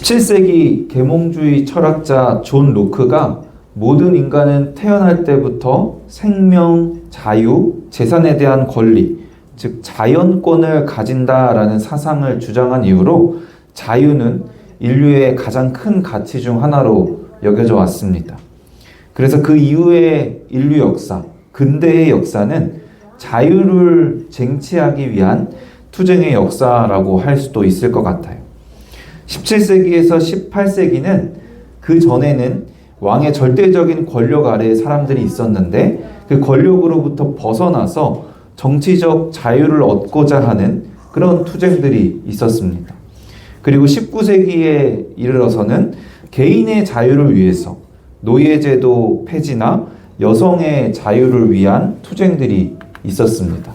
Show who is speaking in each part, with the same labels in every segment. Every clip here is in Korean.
Speaker 1: 17세기 계몽주의 철학자 존 로크가 모든 인간은 태어날 때부터 생명, 자유, 재산에 대한 권리, 즉 자연권을 가진다라는 사상을 주장한 이후로 자유는 인류의 가장 큰 가치 중 하나로 여겨져 왔습니다. 그래서 그 이후의 인류 역사, 근대의 역사는 자유를 쟁취하기 위한 투쟁의 역사라고 할 수도 있을 것 같아요. 17세기에서 18세기는 그 전에는 왕의 절대적인 권력 아래에 사람들이 있었는데 그 권력으로부터 벗어나서 정치적 자유를 얻고자 하는 그런 투쟁들이 있었습니다. 그리고 19세기에 이르러서는 개인의 자유를 위해서 노예제도 폐지나 여성의 자유를 위한 투쟁들이 있었습니다.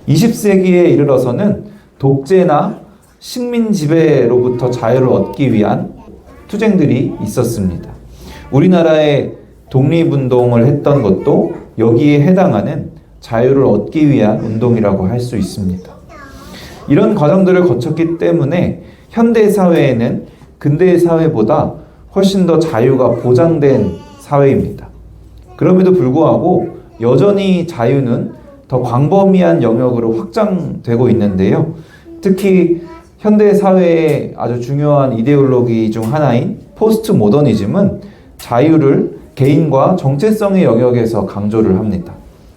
Speaker 1: 20세기에 이르러서는 독재나 식민 지배로부터 자유를 얻기 위한 투쟁들이 있었습니다. 우리나라의 독립운동을 했던 것도 여기에 해당하는 자유를 얻기 위한 운동이라고 할 수 있습니다. 이런 과정들을 거쳤기 때문에 현대 사회에는 근대 사회보다 훨씬 더 자유가 보장된 사회입니다. 그럼에도 불구하고 여전히 자유는 더 광범위한 영역으로 확장되고 있는데요. 특히 현대 사회의 아주 중요한 이데올로기 중 하나인 포스트 모더니즘은 자유를 개인과 정체성의 영역에서 강조를 합니다.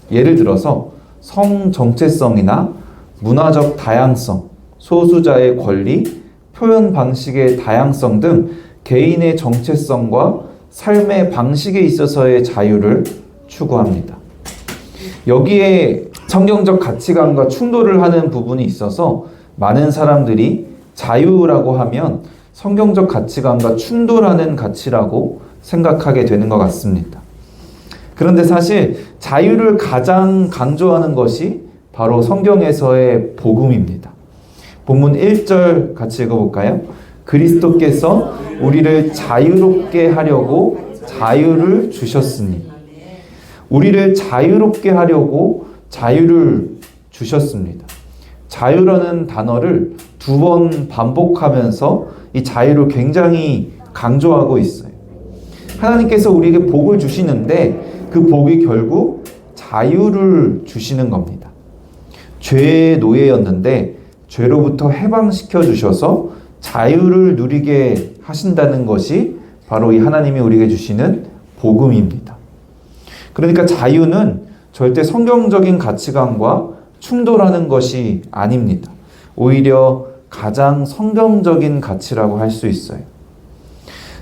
Speaker 1: 예를 들어서 성 정체성이나 문화적 다양성, 소수자의 권리, 표현 방식의 다양성 등 개인의 정체성과 삶의 방식에 있어서의 자유를 추구합니다. 여기에 성경적 가치관과 충돌을 하는 부분이 있어서 많은 사람들이 자유라고 하면 성경적 가치관과 충돌하는 가치라고 생각하게 되는 것 같습니다. 그런데 사실 자유를 가장 강조하는 것이 바로 성경에서의 복음입니다. 본문 1절 같이 읽어볼까요? 그리스도께서 우리를 자유롭게 하려고 자유를 주셨으니. 우리를 자유롭게 하려고 자유를 주셨습니다. 자유라는 단어를 2번 반복하면서 이 자유를 굉장히 강조하고 있어요. 하나님께서 우리에게 복을 주시는데 그 복이 결국 자유를 주시는 겁니다. 죄의 노예였는데 죄로부터 해방시켜 주셔서 자유를 누리게 하신다는 것이 바로 이 하나님이 우리에게 주시는 복음입니다. 그러니까 자유는 절대 성경적인 가치관과 충돌하는 것이 아닙니다. 오히려 가장 성경적인 가치라고 할 수 있어요.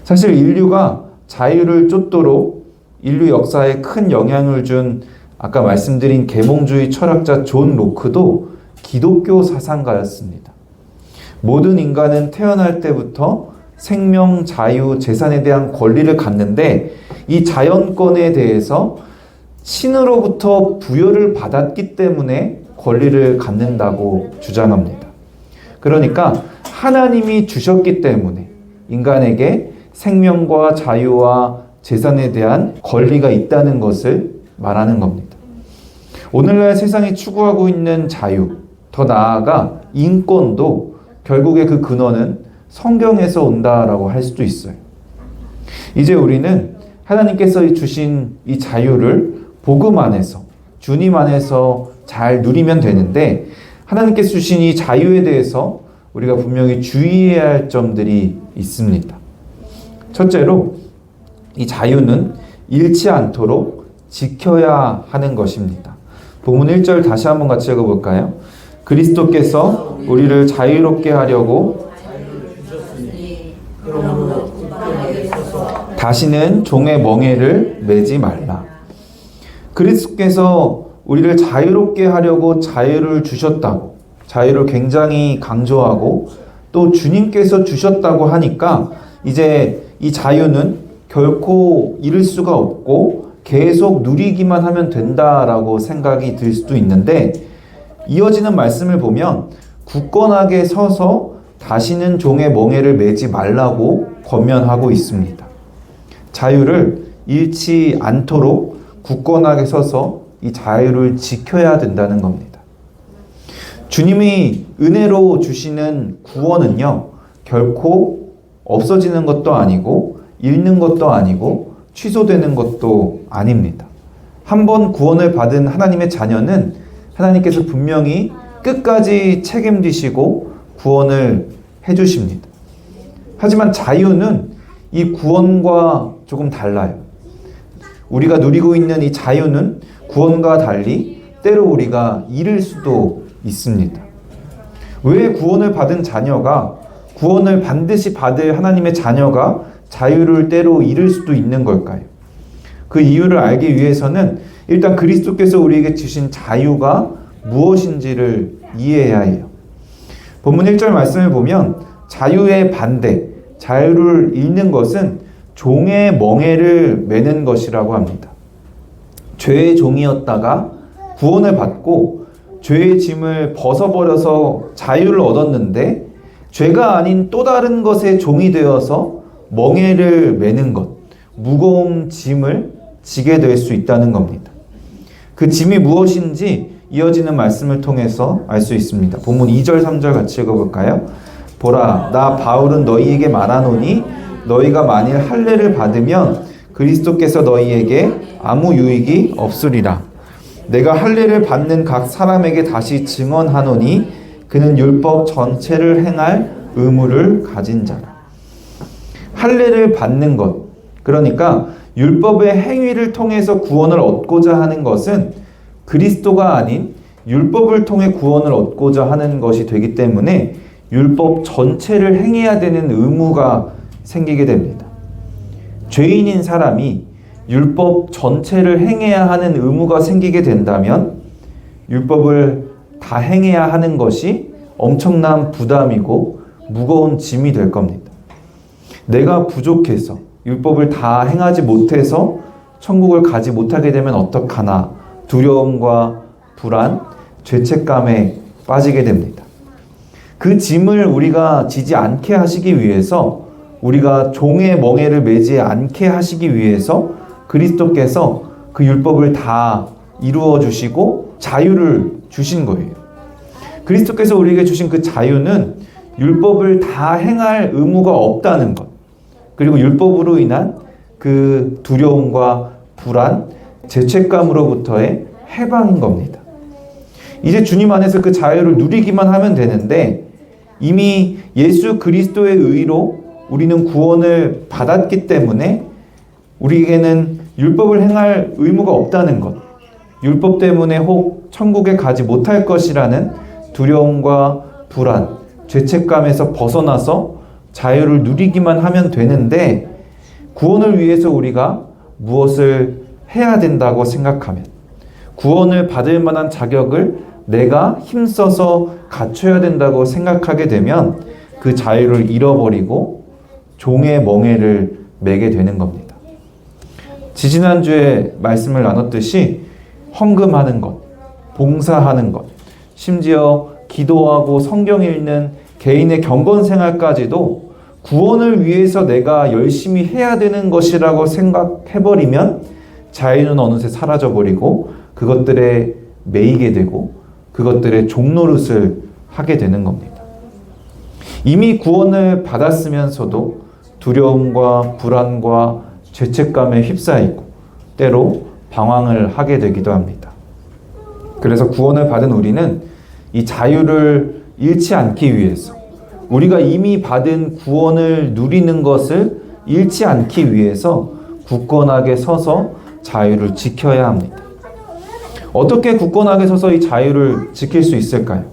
Speaker 1: 사실 인류가 자유를 쫓도록 인류 역사에 큰 영향을 준 아까 말씀드린 계몽주의 철학자 존 로크도 기독교 사상가였습니다. 모든 인간은 태어날 때부터 생명, 자유, 재산에 대한 권리를 갖는데 이 자연권에 대해서 신으로부터 부여를 받았기 때문에 권리를 갖는다고 주장합니다. 그러니까 하나님이 주셨기 때문에 인간에게 생명과 자유와 재산에 대한 권리가 있다는 것을 말하는 겁니다. 오늘날 세상이 추구하고 있는 자유, 더 나아가 인권도 결국에 그 근원은 성경에서 온다라고 할 수도 있어요. 이제 우리는 하나님께서 주신 이 자유를 복음 안에서, 주님 안에서 잘 누리면 되는데 하나님께서 주신 이 자유에 대해서 우리가 분명히 주의해야 할 점들이 있습니다. 첫째로 이 자유는 잃지 않도록 지켜야 하는 것입니다. 본문 1절 다시 한번 같이 읽어볼까요? 그리스도께서 우리를 자유롭게 하려고 다시는 종의 멍에를 매지 말라. 그리스도께서 우리를 자유롭게 하려고 자유를 주셨다고, 자유를 굉장히 강조하고 또 주님께서 주셨다고 하니까 이제 이 자유는 결코 잃을 수가 없고 계속 누리기만 하면 된다라고 생각이 들 수도 있는데 이어지는 말씀을 보면 굳건하게 서서 다시는 종의 멍에를 매지 말라고 권면하고 있습니다. 자유를 잃지 않도록 굳건하게 서서 이 자유를 지켜야 된다는 겁니다. 주님이 은혜로 주시는 구원은요, 결코 없어지는 것도 아니고 잃는 것도 아니고 취소되는 것도 아닙니다. 한번 구원을 받은 하나님의 자녀는 하나님께서 분명히 끝까지 책임지시고 구원을 해주십니다. 하지만 자유는 이 구원과 조금 달라요. 우리가 누리고 있는 이 자유는 구원과 달리 때로 우리가 잃을 수도 있습니다. 왜 구원을 받은 자녀가, 구원을 반드시 받을 하나님의 자녀가 자유를 때로 잃을 수도 있는 걸까요? 그 이유를 알기 위해서는 일단 그리스도께서 우리에게 주신 자유가 무엇인지를 이해해야 해요. 본문 1절 말씀을 보면 자유의 반대, 자유를 잃는 것은 종의 멍에를 매는 것이라고 합니다. 죄의 종이었다가 구원을 받고 죄의 짐을 벗어버려서 자유를 얻었는데 죄가 아닌 또 다른 것의 종이 되어서 멍에를 매는 것, 무거운 짐을 지게 될 수 있다는 겁니다. 그 짐이 무엇인지 이어지는 말씀을 통해서 알 수 있습니다. 본문 2절 3절 같이 읽어볼까요? 보라, 나 바울은 너희에게 말하노니 너희가 만일 할례를 받으면 그리스도께서 너희에게 아무 유익이 없으리라. 내가 할례를 받는 각 사람에게 다시 증언하노니 그는 율법 전체를 행할 의무를 가진 자라. 할례를 받는 것, 그러니까 율법의 행위를 통해서 구원을 얻고자 하는 것은 그리스도가 아닌 율법을 통해 구원을 얻고자 하는 것이 되기 때문에 율법 전체를 행해야 되는 의무가 생기게 됩니다. 죄인인 사람이 율법 전체를 행해야 하는 의무가 생기게 된다면 율법을 다 행해야 하는 것이 엄청난 부담이고 무거운 짐이 될 겁니다. 내가 부족해서 율법을 다 행하지 못해서 천국을 가지 못하게 되면 어떡하나 두려움과 불안, 죄책감에 빠지게 됩니다. 그 짐을 우리가 지지 않게 하시기 위해서, 우리가 종의 멍에를 매지 않게 하시기 위해서 그리스도께서 그 율법을 다 이루어 주시고 자유를 주신 거예요. 그리스도께서 우리에게 주신 그 자유는 율법을 다 행할 의무가 없다는 것, 그리고 율법으로 인한 그 두려움과 불안, 죄책감으로부터의 해방인 겁니다. 이제 주님 안에서 그 자유를 누리기만 하면 되는데 이미 예수 그리스도의 의로 우리는 구원을 받았기 때문에 우리에게는 율법을 행할 의무가 없다는 것, 율법 때문에 혹 천국에 가지 못할 것이라는 두려움과 불안, 죄책감에서 벗어나서 자유를 누리기만 하면 되는데 구원을 위해서 우리가 무엇을 해야 된다고 생각하면, 구원을 받을 만한 자격을 내가 힘써서 갖춰야 된다고 생각하게 되면 그 자유를 잃어버리고 종의 멍에를 매게 되는 겁니다. 지지난주에 말씀을 나눴듯이 헌금하는 것, 봉사하는 것, 심지어 기도하고 성경 읽는 개인의 경건 생활까지도 구원을 위해서 내가 열심히 해야 되는 것이라고 생각해버리면 자유는 어느새 사라져버리고 그것들에 매이게 되고 그것들의 종노릇을 하게 되는 겁니다. 이미 구원을 받았으면서도 두려움과 불안과 죄책감에 휩싸이고 때로 방황을 하게 되기도 합니다. 그래서 구원을 받은 우리는 이 자유를 잃지 않기 위해서, 우리가 이미 받은 구원을 누리는 것을 잃지 않기 위해서 굳건하게 서서 자유를 지켜야 합니다. 어떻게 굳건하게 서서 이 자유를 지킬 수 있을까요?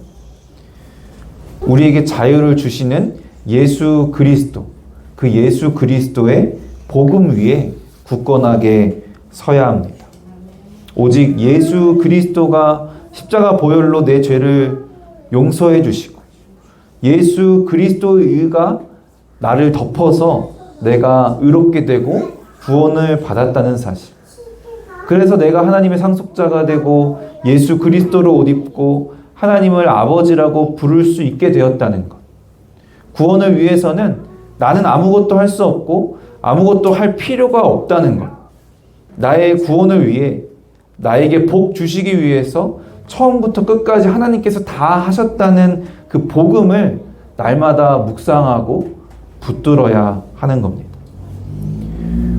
Speaker 1: 우리에게 자유를 주시는 예수 그리스도, 그 예수 그리스도의 복음 위에 굳건하게 서야 합니다. 오직 예수 그리스도가 십자가 보혈로 내 죄를 용서해 주시고 예수 그리스도의 의가 나를 덮어서 내가 의롭게 되고 구원을 받았다는 사실, 그래서 내가 하나님의 상속자가 되고 예수 그리스도로 옷 입고 하나님을 아버지라고 부를 수 있게 되었다는 것, 구원을 위해서는 나는 아무것도 할 수 없고 아무것도 할 필요가 없다는 것, 나의 구원을 위해 나에게 복 주시기 위해서 처음부터 끝까지 하나님께서 다 하셨다는 그 복음을 날마다 묵상하고 붙들어야 하는 겁니다.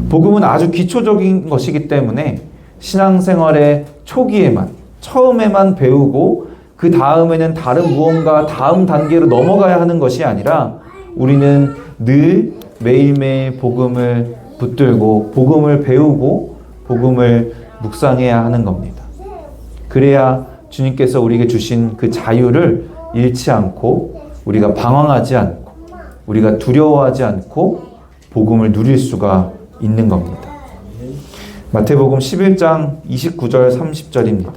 Speaker 1: 복음은 아주 기초적인 것이기 때문에 신앙생활의 초기에만, 처음에만 배우고 그 다음에는 다른 무언가 다음 단계로 넘어가야 하는 것이 아니라 우리는 늘 매일매일 복음을 붙들고 복음을 배우고 복음을 묵상해야 하는 겁니다. 그래야 주님께서 우리에게 주신 그 자유를 잃지 않고 우리가 방황하지 않고 우리가 두려워하지 않고 복음을 누릴 수가 있는 겁니다. 마태복음 11장 29절 30절입니다.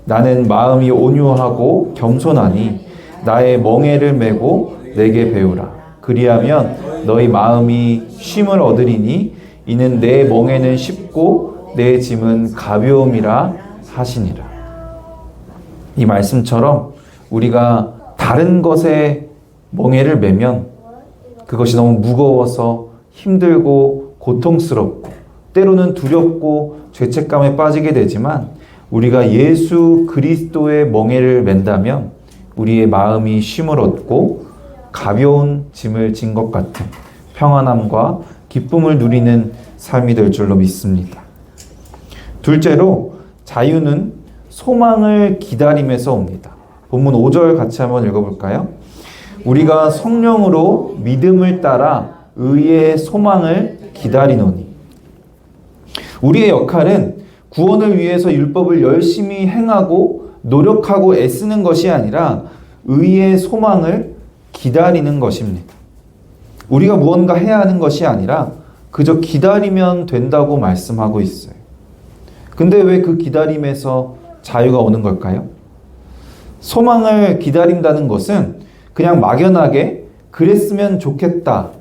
Speaker 1: 나는 마음이 온유하고 겸손하니 나의 멍에를 메고 내게 배우라. 그리하면 너희 마음이 쉼을 얻으리니 이는 내 멍에는 쉽고 내 짐은 가벼움이라 하시니라. 이 말씀처럼 우리가 다른 것에 멍에를 매면 그것이 너무 무거워서 힘들고 고통스럽고 때로는 두렵고 죄책감에 빠지게 되지만 우리가 예수 그리스도의 멍에를 맨다면 우리의 마음이 쉼을 얻고 가벼운 짐을 진 것 같은 평안함과 기쁨을 누리는 삶이 될 줄로 믿습니다. 둘째로 자유는 소망을 기다림에서 옵니다. 본문 5절 같이 한번 읽어볼까요? 우리가 성령으로 믿음을 따라 의의 소망을 기다리노니. 우리의 역할은 구원을 위해서 율법을 열심히 행하고 노력하고 애쓰는 것이 아니라 의의 소망을 기다리는 것입니다. 우리가 무언가 해야 하는 것이 아니라 그저 기다리면 된다고 말씀하고 있어요. 근데 왜 그 기다림에서 자유가 오는 걸까요? 소망을 기다린다는 것은 그냥 막연하게 그랬으면 좋겠다,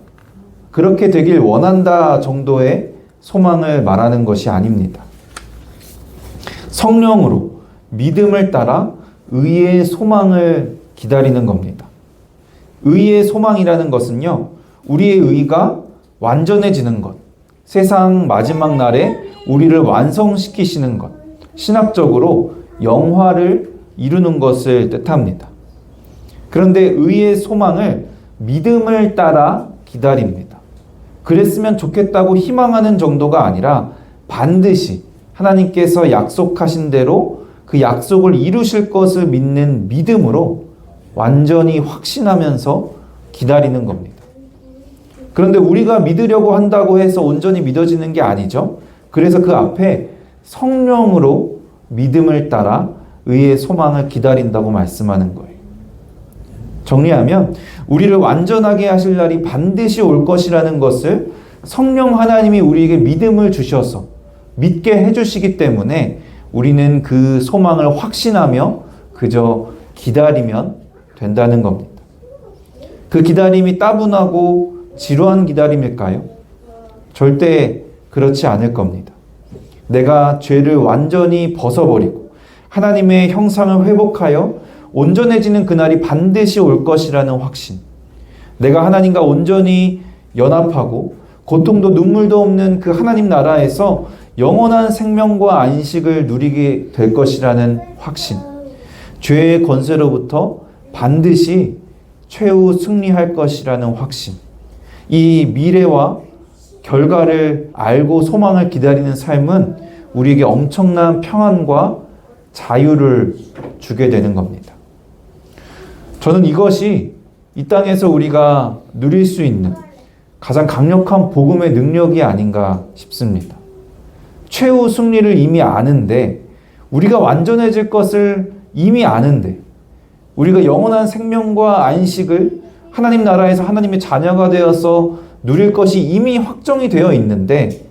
Speaker 1: 그렇게 되길 원한다 정도의 소망을 말하는 것이 아닙니다. 성령으로 믿음을 따라 의의 소망을 기다리는 겁니다. 의의 소망이라는 것은요, 우리의 의가 완전해지는 것, 세상 마지막 날에 우리를 완성시키시는 것, 신학적으로 영화를 이루는 것을 뜻합니다. 그런데 의의 소망을 믿음을 따라 기다립니다. 그랬으면 좋겠다고 희망하는 정도가 아니라 반드시 하나님께서 약속하신 대로 그 약속을 이루실 것을 믿는 믿음으로 완전히 확신하면서 기다리는 겁니다. 그런데 우리가 믿으려고 한다고 해서 온전히 믿어지는 게 아니죠. 그래서 그 앞에 성령으로 믿음을 따라 의의 소망을 기다린다고 말씀하는 거예요. 정리하면 우리를 완전하게 하실 날이 반드시 올 것이라는 것을 성령 하나님이 우리에게 믿음을 주셔서 믿게 해주시기 때문에 우리는 그 소망을 확신하며 그저 기다리면 된다는 겁니다. 그 기다림이 따분하고 지루한 기다림일까요? 절대 그렇지 않을 겁니다. 내가 죄를 완전히 벗어버리고 하나님의 형상을 회복하여 온전해지는 그날이 반드시 올 것이라는 확신. 내가 하나님과 온전히 연합하고 고통도 눈물도 없는 그 하나님 나라에서 영원한 생명과 안식을 누리게 될 것이라는 확신. 죄의 권세로부터 반드시 최후 승리할 것이라는 확신. 이 미래와 결과를 알고 소망을 기다리는 삶은 우리에게 엄청난 평안과 자유를 주게 되는 겁니다. 저는 이것이 이 땅에서 우리가 누릴 수 있는 가장 강력한 복음의 능력이 아닌가 싶습니다. 최후 승리를 이미 아는데, 우리가 완전해질 것을 이미 아는데, 우리가 영원한 생명과 안식을 하나님 나라에서 하나님의 자녀가 되어서 누릴 것이 이미 확정이 되어 있는데,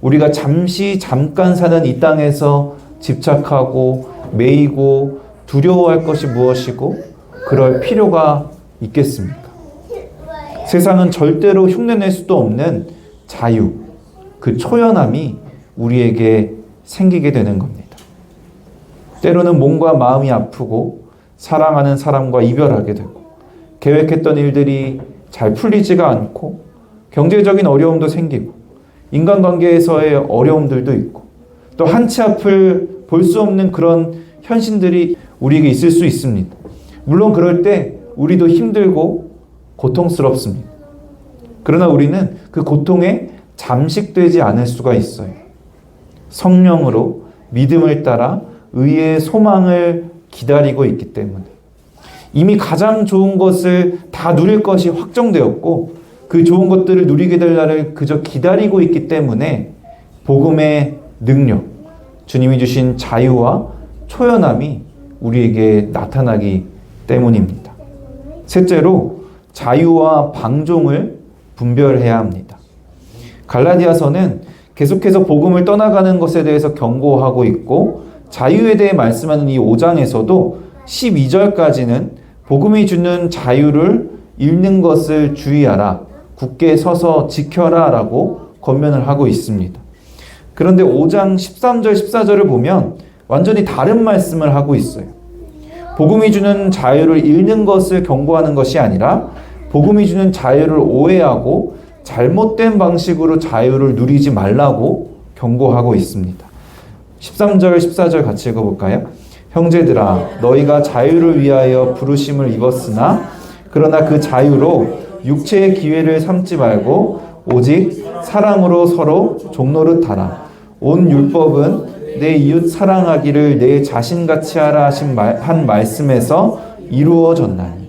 Speaker 1: 우리가 잠깐 사는 이 땅에서 집착하고 매이고 두려워할 것이 무엇이고 그럴 필요가 있겠습니까? 세상은 절대로 흉내낼 수도 없는 자유, 그 초연함이 우리에게 생기게 되는 겁니다. 때로는 몸과 마음이 아프고 사랑하는 사람과 이별하게 되고 계획했던 일들이 잘 풀리지가 않고 경제적인 어려움도 생기고 인간관계에서의 어려움들도 있고 또 한치 앞을 볼 수 없는 그런 현실들이 우리에게 있을 수 있습니다. 물론 그럴 때 우리도 힘들고 고통스럽습니다. 그러나 우리는 그 고통에 잠식되지 않을 수가 있어요. 성령으로 믿음을 따라 의의 소망을 기다리고 있기 때문에 이미 가장 좋은 것을 다 누릴 것이 확정되었고 그 좋은 것들을 누리게 될 날을 그저 기다리고 있기 때문에 복음의 능력, 주님이 주신 자유와 초연함이 우리에게 나타나기 때문입니다. 셋째로 자유와 방종을 분별해야 합니다. 갈라디아서는 계속해서 복음을 떠나가는 것에 대해서 경고하고 있고 자유에 대해 말씀하는 이 5장에서도 12절까지는 복음이 주는 자유를 잃는 것을 주의하라, 굳게 서서 지켜라 라고 권면을 하고 있습니다. 그런데 5장 13절 14절을 보면 완전히 다른 말씀을 하고 있어요. 복음이 주는 자유를 잃는 것을 경고하는 것이 아니라 복음이 주는 자유를 오해하고 잘못된 방식으로 자유를 누리지 말라고 경고하고 있습니다. 13절 14절 같이 읽어볼까요? 형제들아 너희가 자유를 위하여 부르심을 입었으나 그러나 그 자유로 육체의 기회를 삼지 말고 오직 사랑으로 서로 종노릇하라. 온 율법은 내 이웃 사랑하기를 내 자신같이 하라 한 말씀에서 이루어졌나니.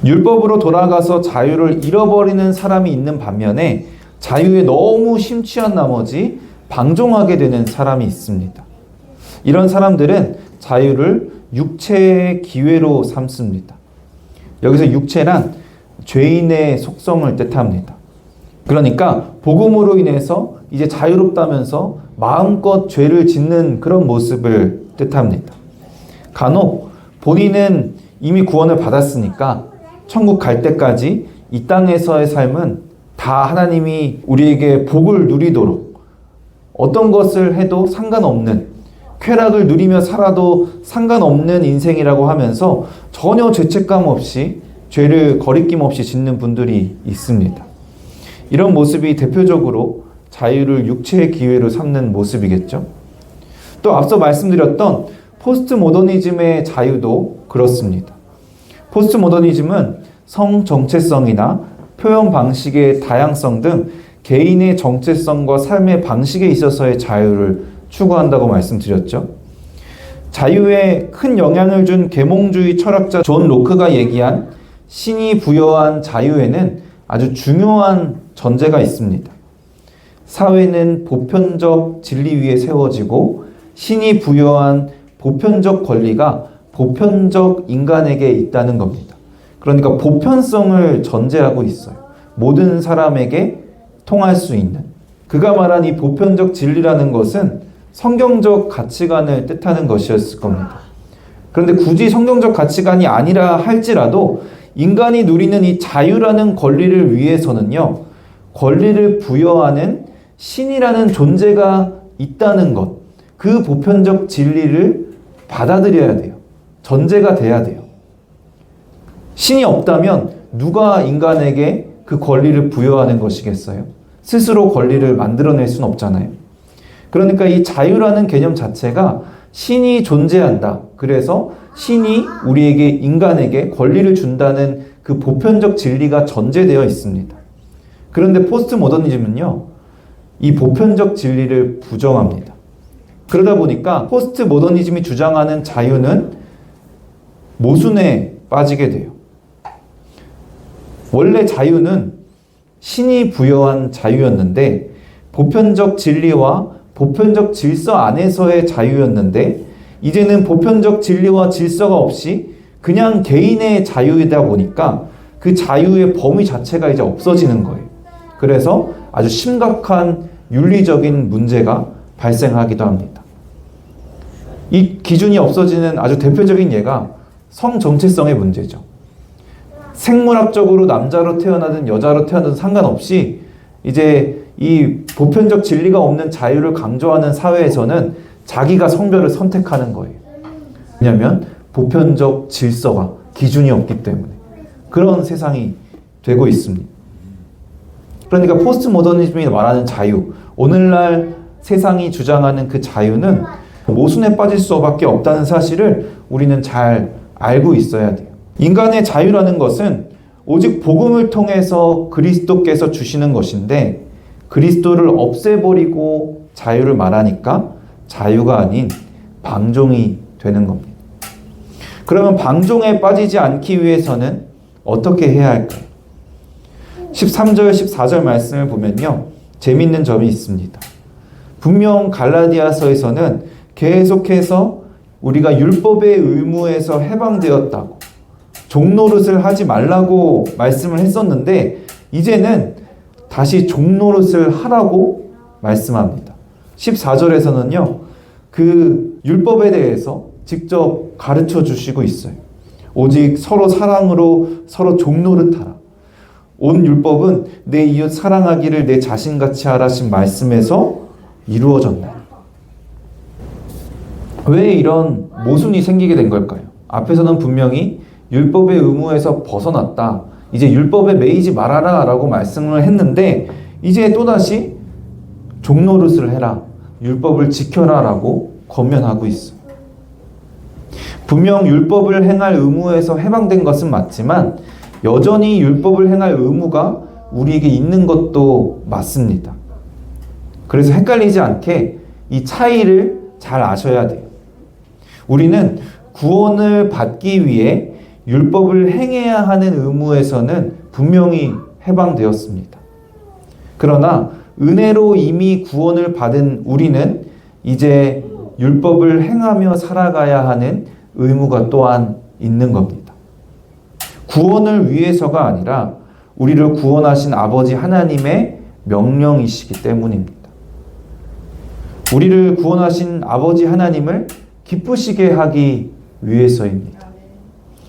Speaker 1: 율법으로 돌아가서 자유를 잃어버리는 사람이 있는 반면에 자유에 너무 심취한 나머지 방종하게 되는 사람이 있습니다. 이런 사람들은 자유를 육체의 기회로 삼습니다. 여기서 육체란 죄인의 속성을 뜻합니다. 그러니까 복음으로 인해서 이제 자유롭다면서 마음껏 죄를 짓는 그런 모습을 뜻합니다. 간혹 본인은 이미 구원을 받았으니까 천국 갈 때까지 이 땅에서의 삶은 다 하나님이 우리에게 복을 누리도록 어떤 것을 해도 상관없는, 쾌락을 누리며 살아도 상관없는 인생이라고 하면서 전혀 죄책감 없이 죄를 거리낌 없이 짓는 분들이 있습니다. 이런 모습이 대표적으로 자유를 육체의 기회로 삼는 모습이겠죠. 또 앞서 말씀드렸던 포스트 모더니즘의 자유도 그렇습니다. 포스트 모더니즘은 성 정체성이나 표현 방식의 다양성 등 개인의 정체성과 삶의 방식에 있어서의 자유를 추구한다고 말씀드렸죠. 자유에 큰 영향을 준 계몽주의 철학자 존 로크가 얘기한 신이 부여한 자유에는 아주 중요한 전제가 있습니다. 사회는 보편적 진리 위에 세워지고 신이 부여한 보편적 권리가 보편적 인간에게 있다는 겁니다. 그러니까 보편성을 전제하고 있어요. 모든 사람에게 통할 수 있는. 그가 말한 이 보편적 진리라는 것은 성경적 가치관을 뜻하는 것이었을 겁니다. 그런데 굳이 성경적 가치관이 아니라 할지라도 인간이 누리는 이 자유라는 권리를 위해서는요, 권리를 부여하는 신이라는 존재가 있다는 것, 그 보편적 진리를 받아들여야 돼요. 전제가 돼야 돼요. 신이 없다면 누가 인간에게 그 권리를 부여하는 것이겠어요? 스스로 권리를 만들어낼 수는 없잖아요. 그러니까 이 자유라는 개념 자체가 신이 존재한다. 그래서 신이 우리에게, 인간에게 권리를 준다는 그 보편적 진리가 전제되어 있습니다. 그런데 포스트 모더니즘은요, 이 보편적 진리를 부정합니다. 그러다 보니까 포스트 모더니즘이 주장하는 자유는 모순에 빠지게 돼요. 원래 자유는 신이 부여한 자유였는데 보편적 진리와 보편적 질서 안에서의 자유였는데 이제는 보편적 진리와 질서가 없이 그냥 개인의 자유이다 보니까 그 자유의 범위 자체가 이제 없어지는 거예요. 그래서 아주 심각한 윤리적인 문제가 발생하기도 합니다. 이 기준이 없어지는 아주 대표적인 예가 성 정체성의 문제죠. 생물학적으로 남자로 태어나든 여자로 태어나든 상관없이 이제 이 보편적 진리가 없는 자유를 강조하는 사회에서는 자기가 성별을 선택하는 거예요. 왜냐하면 보편적 질서가, 기준이 없기 때문에 그런 세상이 되고 있습니다. 그러니까 포스트 모더니즘이 말하는 자유, 오늘날 세상이 주장하는 그 자유는 모순에 빠질 수밖에 없다는 사실을 우리는 잘 알고 있어야 돼요. 인간의 자유라는 것은 오직 복음을 통해서 그리스도께서 주시는 것인데 그리스도를 없애버리고 자유를 말하니까 자유가 아닌 방종이 되는 겁니다. 그러면 방종에 빠지지 않기 위해서는 어떻게 해야 할까요? 13절, 14절 말씀을 보면요. 재밌는 점이 있습니다. 분명 갈라디아서에서는 계속해서 우리가 율법의 의무에서 해방되었다고 종노릇을 하지 말라고 말씀을 했었는데 이제는 다시 종노릇을 하라고 말씀합니다. 14절에서는요. 그 율법에 대해서 직접 가르쳐 주시고 있어요. 오직 서로 사랑으로 서로 종노릇하라. 온 율법은 내 이웃 사랑하기를 내 자신같이 하라신 말씀에서 이루어졌나요? 왜 이런 모순이 생기게 된 걸까요? 앞에서는 분명히 율법의 의무에서 벗어났다. 이제 율법에 매이지 말아라 라고 말씀을 했는데 이제 또다시 종노릇을 해라. 율법을 지켜라 라고 권면하고 있어요. 분명 율법을 행할 의무에서 해방된 것은 맞지만 여전히 율법을 행할 의무가 우리에게 있는 것도 맞습니다. 그래서 헷갈리지 않게 이 차이를 잘 아셔야 돼요. 우리는 구원을 받기 위해 율법을 행해야 하는 의무에서는 분명히 해방되었습니다. 그러나 은혜로 이미 구원을 받은 우리는 이제 율법을 행하며 살아가야 하는 의무가 또한 있는 겁니다. 구원을 위해서가 아니라 우리를 구원하신 아버지 하나님의 명령이시기 때문입니다. 우리를 구원하신 아버지 하나님을 기쁘시게 하기 위해서입니다.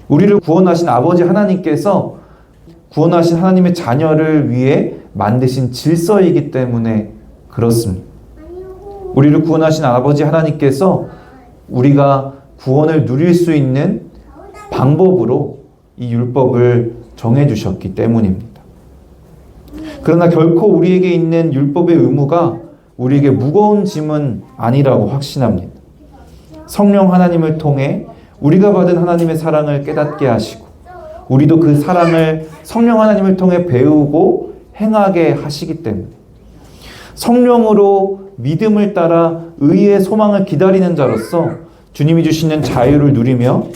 Speaker 1: 우리를 구원하신 아버지 하나님께서 구원하신 하나님의 자녀를 위해 만드신 질서이기 때문에 그렇습니다. 우리를 구원하신 아버지 하나님께서 우리가 구원을 누릴 수 있는 방법으로 이 율법을 정해주셨기 때문입니다. 그러나 결코 우리에게 있는 율법의 의무가 우리에게 무거운 짐은 아니라고 확신합니다. 성령 하나님을 통해 우리가 받은 하나님의 사랑을 깨닫게 하시고 우리도 그 사랑을 성령 하나님을 통해 배우고 행하게 하시기 때문에 성령으로 믿음을 따라 의의 소망을 기다리는 자로서 주님이 주시는 자유를 누리며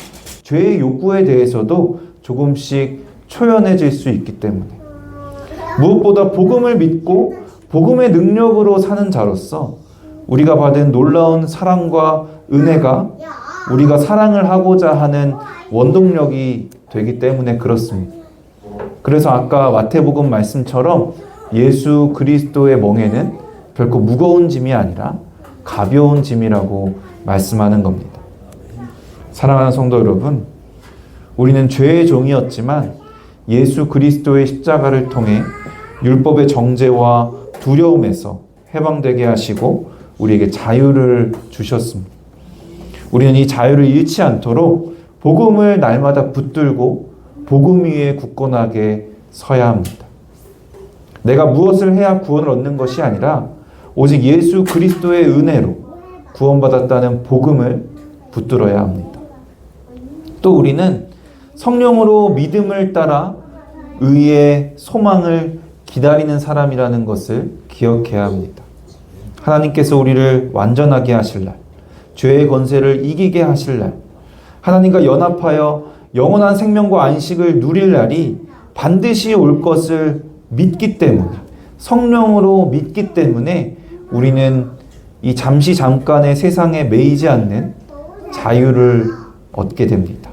Speaker 1: 죄의 욕구에 대해서도 조금씩 초연해질 수 있기 때문에 무엇보다 복음을 믿고 복음의 능력으로 사는 자로서 우리가 받은 놀라운 사랑과 은혜가 우리가 사랑을 하고자 하는 원동력이 되기 때문에 그렇습니다. 그래서 아까 마태복음 말씀처럼 예수 그리스도의 멍에는 결코 무거운 짐이 아니라 가벼운 짐이라고 말씀하는 겁니다. 사랑하는 성도 여러분, 우리는 죄의 종이었지만 예수 그리스도의 십자가를 통해 율법의 정죄와 두려움에서 해방되게 하시고 우리에게 자유를 주셨습니다. 우리는 이 자유를 잃지 않도록 복음을 날마다 붙들고 복음 위에 굳건하게 서야 합니다. 내가 무엇을 해야 구원을 얻는 것이 아니라 오직 예수 그리스도의 은혜로 구원받았다는 복음을 붙들어야 합니다. 또 우리는 성령으로 믿음을 따라 의의 소망을 기다리는 사람이라는 것을 기억해야 합니다. 하나님께서 우리를 완전하게 하실 날, 죄의 권세를 이기게 하실 날, 하나님과 연합하여 영원한 생명과 안식을 누릴 날이 반드시 올 것을 믿기 때문에, 성령으로 믿기 때문에 우리는 이 잠깐의 세상에 매이지 않는 자유를 얻게 됩니다.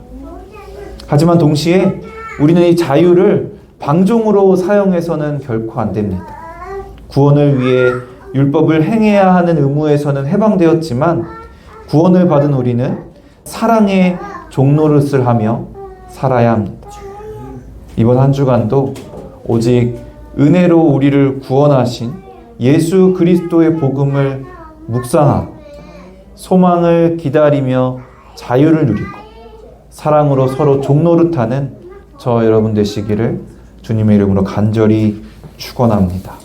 Speaker 1: 하지만 동시에 우리는 이 자유를 방종으로 사용해서는 결코 안 됩니다. 구원을 위해 율법을 행해야 하는 의무에서는 해방되었지만 구원을 받은 우리는 사랑의 종노릇을 하며 살아야 합니다. 이번 한 주간도 오직 은혜로 우리를 구원하신 예수 그리스도의 복음을 묵상하고 소망을 기다리며 자유를 누리고 사랑으로 서로 종노릇하는 저 여러분 되시기를 주님의 이름으로 간절히 축원합니다.